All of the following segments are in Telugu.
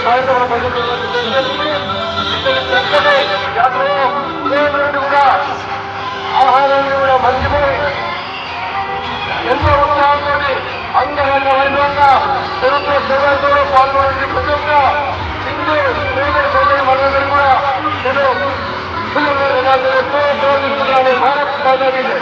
కార్యక్రమం జరుగుతుంది. చక్కటి యాత్రలో ఉదయం నుండి కూడా ఆహారాన్ని కూడా మర్చిపోయి ఎంతో ఉత్సాహంతో అంగరంగ వైభవంగా ప్రభుత్వ సేవలతో పాల్గొనే ప్రతి ఒక్క హిందూ సోదరి మనందరూ కూడా నేను ప్రవర్తిస్తున్నాను. భారత్ మాతాకి జై.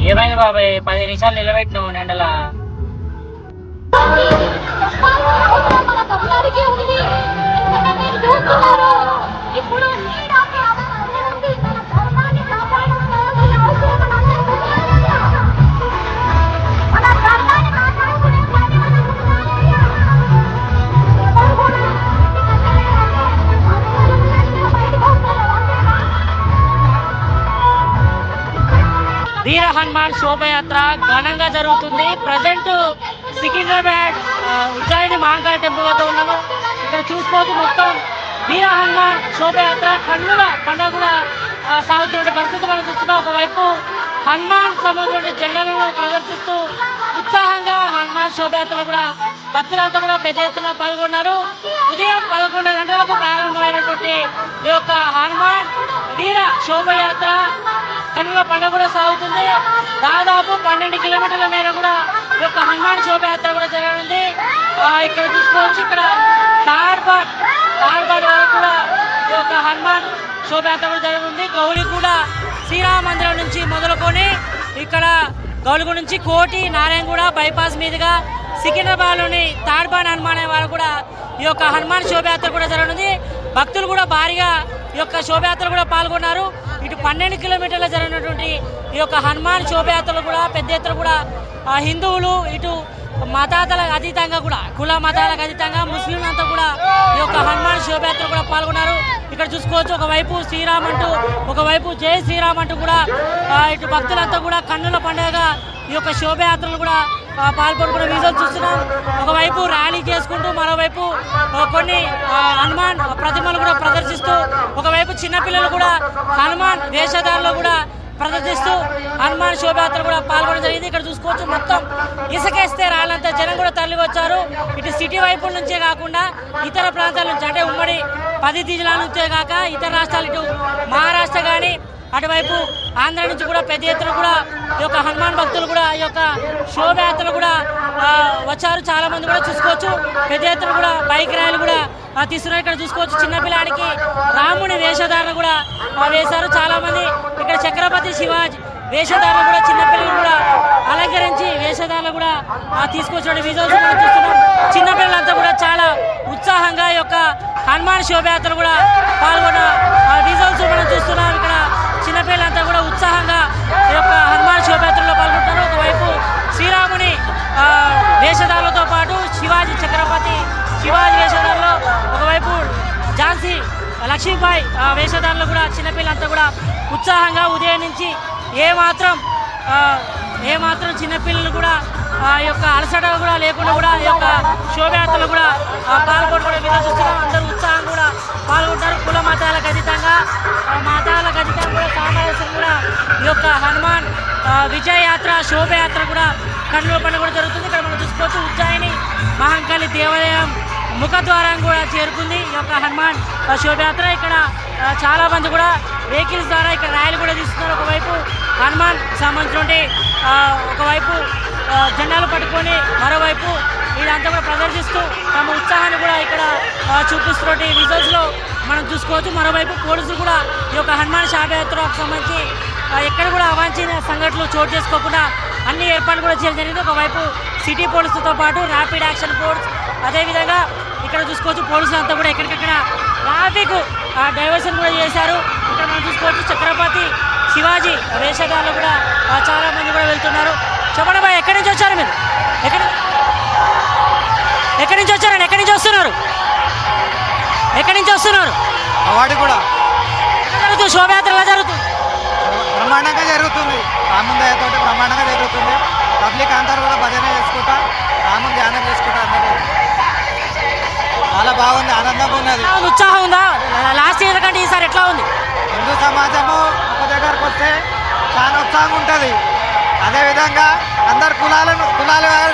ఏమైంది బాబాయ్ 10 నిమిషాలు నిలబెట్టినావు ఎండలా? వీర హనుమాన్ శోభయాత్ర ఘనంగా జరుగుతుంది. ప్రజెంట్ సికింద్రాబాద్ ఉజ్జయిని మహంకాళి టెంపుల్ వద్ద ఉన్నాము. ఇక్కడ చూసుకోవచ్చు మొత్తం వీర హనుమాన్ శోభయాత్ర కన్నుల పండుగ కూడా సాగుతున్న పరిస్థితి మనం చూస్తున్నాం. ఒకవైపు హనుమాన్ సంబంధించిన జెండాలను ప్రదర్శిస్తూ ఉత్సాహంగా హనుమాన్ శోభయాత్రలో కూడా భక్తులంతా కూడా పెద్ద ఎత్తున పాల్గొన్నారు. ఉదయం 11 గంటలకు ప్రారంభమైనటువంటి ఈ యొక్క హనుమాన్ వీర శోభయాత్ర కనుక పండుగ కూడా సాగుతుంది. దాదాపు 12 కిలోమీటర్ల మేర కూడా ఈ యొక్క హనుమాన్ శోభయాత్ర కూడా జరగనుంది. ఇక్కడ చూసుకోవచ్చు, ఇక్కడ తార్బాడ్ వరకు కూడా ఈ యొక్క హనుమాన్ శోభయాత్ర కూడా జరగనుంది. గౌలిగూడ శ్రీరామ మందిరం నుంచి మొదలుకొని ఇక్కడ గౌలిగూడ నుంచి కోటి నారాయణగూడ బైపాస్ మీదుగా సికింద్రాబాద్లోని తార్బాడ్ హనుమాన్ వారు కూడా ఈ యొక్క హనుమాన్ శోభయాత్ర కూడా జరగనుంది. భక్తులు కూడా భారీగా ఈ యొక్క శోభయాత్ర కూడా పాల్గొన్నారు. ఇటు 12 కిలోమీటర్ల జరిగినటువంటి ఈ యొక్క హనుమాన్ శోభయాత్రలు కూడా పెద్ద ఎత్తున కూడా హిందువులు ఇటు మతాలకు అతీతంగా కూడా కుల మతాలకు అతీతంగా ముస్లింలంతా కూడా ఈ యొక్క హనుమాన్ శోభయాత్ర కూడా పాల్గొన్నారు. ఇక్కడ చూసుకోవచ్చు, ఒకవైపు శ్రీరామ్ అంటూ ఒకవైపు జై శ్రీరామ్ అంటూ కూడా ఇటు భక్తులంతా కూడా కన్నుల పండుగగా ఈ యొక్క శోభయాత్రలు కూడా పాల్గొనుకున్న విజువల్ చూస్తున్నాం. ఒకవైపు ర్యాలీ చేసుకుంటూ మరోవైపు కొన్ని హనుమాన్ ప్రతిమలు కూడా ప్రదర్శిస్తూ ఒకవైపు చిన్నపిల్లలు కూడా హనుమాన్ వేషధారంలో కూడా ప్రదర్శిస్తూ హనుమాన్ శోభయాత్ర కూడా పాల్గొనడం జరిగింది. ఇక్కడ చూసుకోవచ్చు, మొత్తం ఇసుకేస్తే రాళ్ళంతా జనం కూడా తరలి వచ్చారు. ఇటు సిటీ వైపుల నుంచే కాకుండా ఇతర ప్రాంతాల నుంచి, అంటే ఉమ్మడి 10 జిల్లాల నుంచే కాక ఇతర రాష్ట్రాలు, ఇటు మహారాష్ట్ర కానీ అటువైపు ఆంధ్ర నుంచి కూడా పెద్ద ఎత్తున కూడా ఈ యొక్క హనుమాన్ భక్తులు కూడా ఈ యొక్క శోభయాత్రలు కూడా వచ్చారు. చాలా మంది కూడా చూసుకోవచ్చు. పెద్ద ఎత్తున కూడా బైక్ ర్యాలీ కూడా తీసుకున్నారు. ఇక్కడ చూసుకోవచ్చు చిన్నపిల్లాడికి రాముని వేషధారణ కూడా వేశారు. చాలా మంది ఇక్కడ ఛత్రపతి శివాజీ వేషధారణ కూడా చిన్నపిల్లలు కూడా అలంకరించి వేషధారణ కూడా తీసుకొచ్చిన విజువల్స్ మనం చూస్తున్నాం. చిన్నపిల్లలంతా కూడా చాలా ఉత్సాహంగా ఈ యొక్క హనుమాన్ శోభయాత్రలు కూడా పాల్గొన్న విజువల్స్ మనం చూస్తున్నాం. ఇక్కడ చిన్నపిల్లలంతా కూడా ఉత్సాహంగా ఈ యొక్క హనుమాన్ శోభయాత్రలో పాల్గొంటారు. ఒకవైపు శ్రీరాముని వేషధారలతో పాటు ఛత్రపతి శివాజీ వేషధారలో, ఒకవైపు ఝాన్సీ లక్ష్మీబాయి వేషధారలో కూడా చిన్నపిల్లలంతా కూడా ఉత్సాహంగా ఉదయం నుంచి ఏమాత్రం చిన్నపిల్లలు కూడా ఈ యొక్క అలసట కూడా లేకుండా కూడా ఈ యొక్క శోభయాత్రలు కూడా పాల్గొనడం చూస్తున్నాం. అందరూ ఉత్సాహంగా కూడా పాల్గొంటారు. కుల మతాలకు అతీతంగా కూడా సామరస్యం కూడా ఈ యొక్క హనుమాన్ విజయయాత్ర శోభయాత్ర కూడా కన్నుల పండుగ కూడా జరుగుతుంది. ఇక్కడ మనం చూసుకోవచ్చు ఉజ్జయిని మహంకాళి దేవాలయం ముఖద్వారం కూడా చేరుకుంది ఈ యొక్క హనుమాన్ శోభయాత్ర. ఇక్కడ చాలా మంది కూడా వెహికల్స్ ద్వారా ఇక్కడ ర్యాలీ కూడా తీస్తున్నారు. ఒకవైపు హనుమాన్ సంబంధించిన ఒకవైపు జెండాలు పట్టుకొని మరోవైపు ఇదంతా కూడా ప్రదర్శిస్తూ తమ ఉత్సాహాన్ని కూడా ఇక్కడ చూపిస్తున్నటువంటి విజువల్స్లో మనం చూసుకోవచ్చు. మరోవైపు పోలీసులు కూడా ఈ యొక్క హనుమాన్ శోభయాత్రకు సంబంధించి ఎక్కడ కూడా అవాంఛనీయ సంఘటనలు చోటు చేసుకోకుండా అన్ని ఏర్పాట్లు కూడా చేయడం జరిగింది. ఒకవైపు సిటీ పోలీసులతో పాటు ర్యాపిడ్ యాక్షన్ ఫోర్స్, అదేవిధంగా ఇక్కడ చూసుకోవచ్చు పోలీసులు అంతా కూడా ఎక్కడికక్కడ ట్రాఫిక్ డైవర్షన్ కూడా చేశారు. ఇక్కడ మనం చూసుకోవచ్చు ఛత్రపతి శివాజీ వేషధారలు కూడా చాలా మంది కూడా వెళ్తున్నారు. చెప్పండి బాయ్, ఎక్కడి నుంచి వచ్చారు మీరు? ఎక్కడి నుంచి వచ్చారండి? ఎక్కడి నుంచి వస్తున్నారు? వాడి కూడా జరుగుతుంది శోభయాత్ర ఎలా జరుగుతుంది? బ్రహ్మాండంగా జరుగుతుంది. రాముని దయతో బ్రహ్మాండంగా జరుగుతుంది. పబ్లిక్ అందరూ కూడా భజన చేసుకుంటా రాముని ధ్యానం చేసుకుంటా అందరూ చాలా బాగుంది, ఆనందంగా ఉన్నది. ఉత్సాహం ఉందా? లాస్ట్ ఇయర్ కంటే ఈసారి ఎట్లా ఉంది? హిందూ సమాజము ఒక దగ్గరకు వస్తే చాలా ఉత్సాహంగా ఉంటుంది. అదేవిధంగా అందరు కులాలు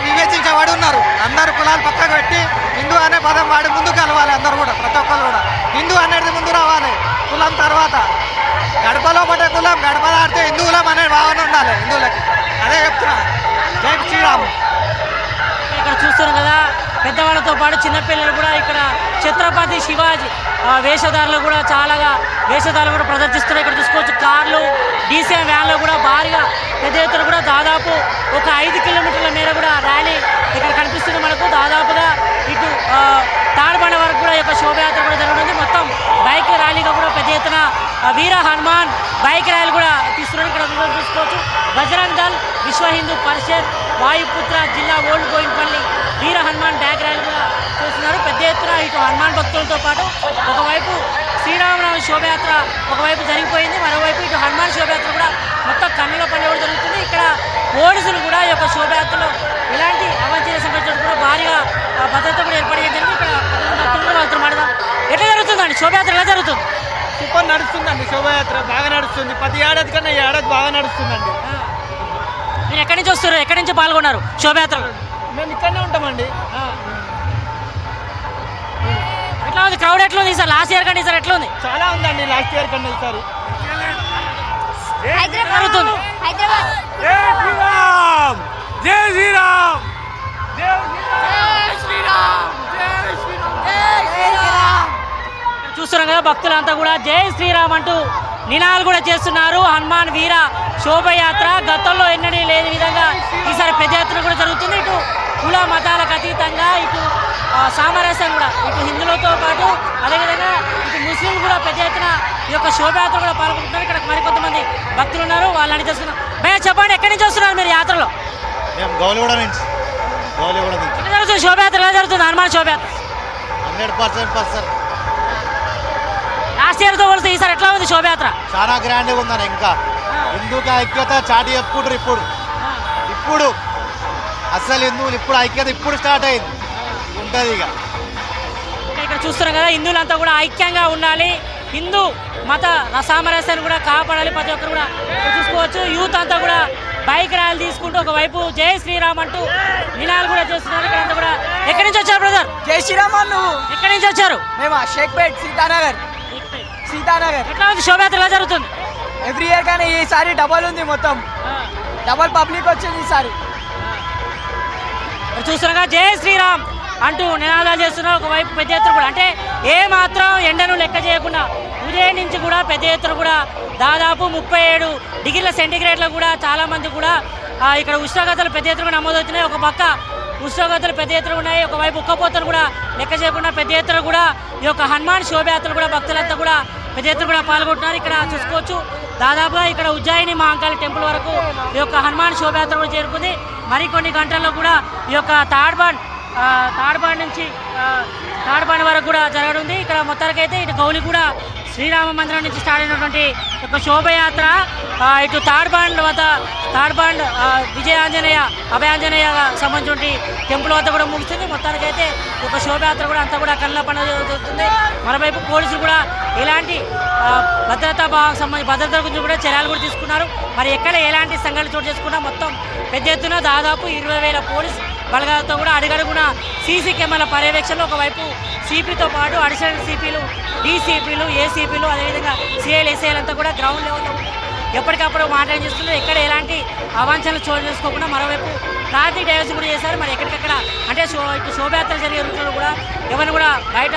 వివేచించబడి ఉన్నారు. అందరు కులాలు పక్కకు పెట్టి హిందూ అనే పదం వాడి ముందుకు కలవాలి. అందరూ కూడా ప్రతి ఒక్కరు కూడా హిందూ అనేది ముందు రావాలి, కులం తర్వాత. గడపలో పడే కులం గడప దాడితే హిందువులం అనే భావన ఉండాలి హిందువులకి. అదే చెప్తున్నా. జై శ్రీరామ్. ఇక్కడ చూస్తున్నాం కదా, పెద్దవాళ్ళతో పాటు చిన్నపిల్లలు కూడా ఇక్కడ ఛత్రపతి శివాజీ వేషధారలు కూడా వేషధారలు కూడా ప్రదర్శిస్తున్నారు. ఇక్కడ చూసుకోవచ్చు కార్లు, డీసీఎం వ్యాన్లు కూడా భారీగా పెద్ద ఎత్తున కూడా దాదాపు ఒక 5 కిలోమీటర్ల మేర కూడా ర్యాలీ ఇక్కడ కనిపిస్తుంది మనకు. దాదాపుగా ఇటు తాడబండ వరకు కూడా యొక్క శోభయాత్ర కూడా జరుగుతుంది. మొత్తం బైక్ ర్యాలీగా కూడా పెద్ద ఎత్తున వీర హనుమాన్ బైక్ ర్యాలీ కూడా తీస్తున్నారు. ఇక్కడ చూసుకోవచ్చు బజరంగ్ దళ్, విశ్వ హిందూ పరిషత్, వాయుపుత్ర జిల్లా ఓల్డ్ బోయిన్పల్లి వీర హనుమాన్ బ్యాగ్ ర్యాలీ కూడా చేస్తున్నారు. పెద్ద ఎత్తున ఇటు హనుమాన్ భక్తులతో పాటు ఒకవైపు శ్రీరామనవమి శోభయాత్ర ఒకవైపు జరిగిపోయింది, మరోవైపు ఇటు హనుమాన్ శోభయాత్ర కూడా మొత్తం కన్నుల పండుగ కూడా జరుగుతుంది. ఇక్కడ పోలీసులు కూడా ఈ యొక్క శోభయాత్రలో ఇలాంటి అవాంఛనీయ సంఘటనలు కూడా భారీగా భద్రత కూడా ఏర్పాటు చేయడం జరిగింది. ఇక్కడ భక్తులు కూడా వాళ్ళతో మాట్లాడదాం. ఎట్లా జరుగుతుందండి శోభయాత్ర? ఎలా జరుగుతుంది? సూపర్ నడుస్తుందండి శోభయాత్ర, బాగా నడుస్తుంది. ప్రతి ఏడాది కన్నా ఈ ఏడాది బాగా నడుస్తుందండి. మీరు ఎక్కడి నుంచి వస్తారు? ఎక్కడి నుంచి పాల్గొన్నారు శోభయాత్రలో? మేము ఇక్కడనే ఉంటామండి. ఎట్లా ఉంది క్రౌడ్? ఎట్లా ఉంది సార్? లాస్ట్ ఇయర్ కంటే సార్ ఎట్లా ఉంది? చాలా ఉందండి లాస్ట్ ఇయర్ కన్నా ఈసారి. జరుగుతుంది. చూస్తున్నాం కదా, భక్తులంతా కూడా జై శ్రీరామ్ అంటూ నినాదాలు కూడా చేస్తున్నారు. హనుమాన్ వీర శోభయాత్ర గతంలో ఎన్నడూ లేని విధంగా ఈసారి పెద్ద ఎత్తున కూడా జరుగుతుంది. ఇటు కుల మతాలకు అతీతంగా ఇటు సామరస్యం కూడా ఇటు హిందువులతో పాటు అదేవిధంగా ఇటు ముస్లింలు కూడా పెద్ద ఎత్తున ఈ యొక్క శోభయాత్ర కూడా పాల్గొంటున్నారు. ఇక్కడ మరికొంతమంది భక్తులు ఉన్నారు, వాళ్ళని చేస్తున్నారు. భయ్యా చెప్పండి, ఎక్కడి నుంచి వస్తున్నారు మీరు యాత్రలో? మేము గౌలిగూడ నుంచి. ఎట్లా జరుగుతుంది శోభయాత్ర? ఎలా జరుగుతుంది హనుమాన్ శోభయాత్ర? 100% లాస్ట్ ఇయర్తో పోలిస్తే ఈసారి ఎట్లా ఉంది శోభయాత్ర? చాలా గ్రాండ్గా ఉందని ఇంకా హిందూకి ఐక్యత చాటి చెప్పుకుంటారు. ఇప్పుడు అసలు హిందువులు ఇప్పుడు ఐక్యత ఇప్పుడు స్టార్ట్ అయింది ఉంటుంది. ఇక్కడ చూస్తున్నాం కదా, హిందువులంతా కూడా ఐక్యంగా ఉండాలి, హిందూ మత సామరస్యాన్ని కూడా కాపాడాలి. ప్రతి ఒక్కరు కూడా చూసుకోవచ్చు. యూత్ అంతా కూడా బైక్ ర్యాలీ తీసుకుంటూ ఒకవైపు జై శ్రీరామ్ అంటూ నినాదాలు కూడా చేస్తున్నారు. ఇక్కడంతా కూడా ఎక్కడి నుంచి వచ్చారు బ్రదర్? జై శ్రీరామ్. నువ్వు ఎక్కడి నుంచి వచ్చారు? మేము షేక్పేట్ సీతానగర్. ఎట్లా ఉంది శోభయాత్ర? ఎలా జరుగుతుంది? ఎవ్రీ ఇయర్ కానీ ఈసారి డబల్ ఉంది, మొత్తం డబల్ పబ్లిక్ వచ్చింది ఈసారి. చూస్తున్నాగా జై శ్రీరామ్ అంటూ నినాదాలు చేస్తున్నారు. ఒకవైపు పెద్ద ఎత్తున కూడా అంటే ఏ మాత్రం ఎండను లెక్క చేయకుండా ఉదయం నుంచి కూడా పెద్ద ఎత్తున కూడా దాదాపు 37 డిగ్రీల సెంటీగ్రేడ్లో కూడా చాలామంది కూడా ఇక్కడ ఉష్ణోగ్రతలు పెద్ద ఎత్తున నమోదవుతున్నాయి. ఒక పక్క ఉష్ణోగ్రతలు పెద్ద ఎత్తున ఉన్నాయి, ఒకవైపు ఉక్కపోతలు కూడా లెక్క చేయకుండా పెద్ద ఎత్తున కూడా ఈ యొక్క హనుమాన్ శోభయాత్రలు కూడా భక్తులంతా కూడా పెద్ద ఎత్తున కూడా పాల్గొంటున్నారు. ఇక్కడ చూసుకోవచ్చు దాదాపుగా ఇక్కడ ఉజ్జయిని మహాకాళి టెంపుల్ వరకు ఈ యొక్క హనుమాన్ శోభయాత్ర కూడా చేరుకుంది. మరికొన్ని గంటల్లో కూడా ఈ యొక్క తాడ్బాండ్ నుంచి తాడ్బాండ్ వరకు కూడా జరగనుంది. ఇక్కడ మొత్తానికైతే ఇటు గౌలి కూడా శ్రీరామ మందిరం నుంచి స్టార్ట్ అయినటువంటి ఒక శోభయాత్ర ఇటు తాడ్బాండ్ విజయాంజనేయ అభయాంజనేయ సంబంధించిన టెంపుల్ వద్ద కూడా ముగుస్తుంది. మొత్తానికైతే ఒక శోభయాత్ర కూడా అంతా కూడా కళ్ళ పండుగ జరుగుతుంది. మరోవైపు పోలీసులు కూడా ఎలాంటి భద్రత గురించి కూడా చర్యలు కూడా తీసుకున్నారు. మరి ఎక్కడ ఎలాంటి సంఘటనలు చోటు చేసుకున్నా మొత్తం పెద్ద ఎత్తున దాదాపు 20,000 పోలీస్ బలగాలతో కూడా అడుగడుగున సీసీ కెమెరాల పర్యవేక్షణలో ఒకవైపు సిపితో పాటు అడిషనల్ సిపిలు, డీసీపీలు, ఏసీపీలు, అదేవిధంగా సిఐలు, ఎస్ఐలు అంతా కూడా గ్రౌండ్ లెవెల్లో ఎప్పటికప్పుడు మాట్లాడి చేస్తున్నారు. ఎక్కడ ఎలాంటి అవాంఛనలు చోటు చేసుకోకుండా మరోవైపు ట్రాఫిక్ డైవర్షన్ కూడా చేశారు. మరి ఎక్కడికక్కడ అంటే ఇటు శోభయాత్ర జరిగే రూట్లో కూడా ఎవరిని కూడా బయట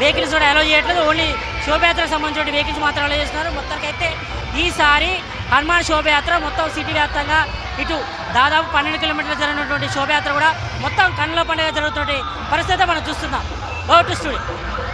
వెహికల్స్ కూడా అలో చేయట్లేదు. ఓన్లీ శోభయాత్రకు సంబంధించిన వెహికల్స్ మాత్రం అలో చేస్తున్నారు. మొత్తానికైతే ఈసారి హనుమాన్ శోభయాత్ర మొత్తం సిటీ వ్యాప్తంగా ఇటు దాదాపు 12 కిలోమీటర్లు జరిగినటువంటి శోభయాత్ర కూడా మొత్తం కన్నుల పండుగ జరుగుతున్న పరిస్థితి మనం చూస్తున్నాం. Go to studio.